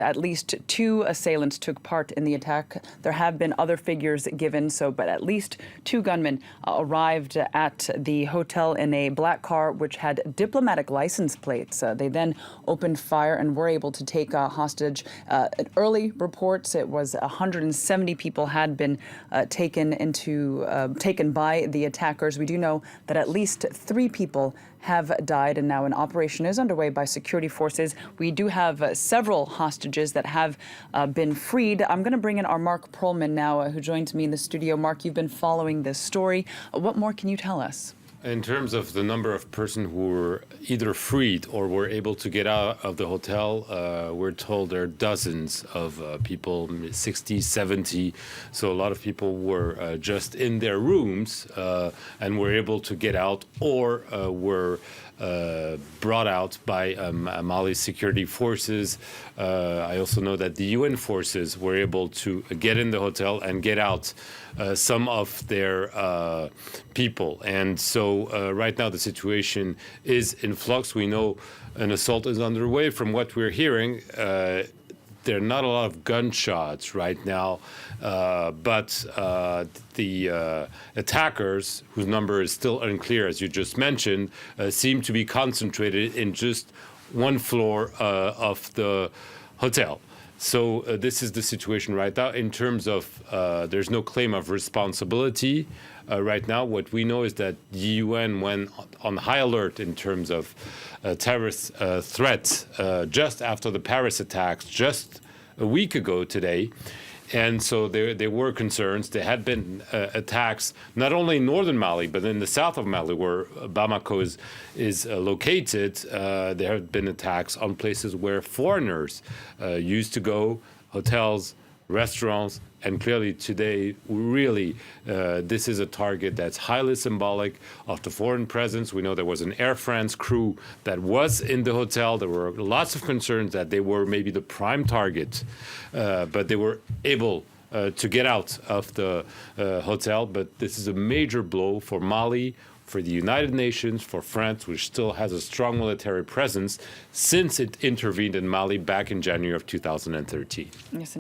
At least 2 assailants took part in the attack. There have been other figures given, but at least 2 gunmen arrived at the hotel in a black car which had diplomatic license plates. They then opened fire and were able to take hostage. Early reports, it was 170 people had been taken by the attackers. We do know that at least 3 people have died, and now an operation is underway by security forces. We do have several hostages that have been freed. I'm going to bring in our Mark Perlman now, who joins me in the studio. Mark, you've been following this story. What more can you tell us? In terms of the number of persons who were either freed or were able to get out of the hotel, we're told there are dozens of people, 60, 70. So a lot of people were just in their rooms and were able to get out or were brought out by Mali security forces. I also know that the UN forces were able to get in the hotel and get out some of their people. And so right now the situation is in flux. We know an assault is underway. From what we're hearing, there are not a lot of gunshots right now, but the attackers, whose number is still unclear, as you just mentioned, seem to be concentrated in just one floor of the hotel. So this is the situation right now. In terms of, there's no claim of responsibility right now. What we know is that the UN went on high alert in terms of terrorist threats just after the Paris attacks, just a week ago today. And so there were concerns. There had been attacks, not only in northern Mali, but in the south of Mali, where Bamako is located. There have been attacks on places where foreigners used to go, hotels, restaurants, and clearly today, really, this is a target that's highly symbolic of the foreign presence. We know there was an Air France crew that was in the hotel. There were lots of concerns that they were maybe the prime target, but they were able to get out of the hotel. But this is a major blow for Mali, for the United Nations, for France, which still has a strong military presence since it intervened in Mali back in January of 2013. Yes.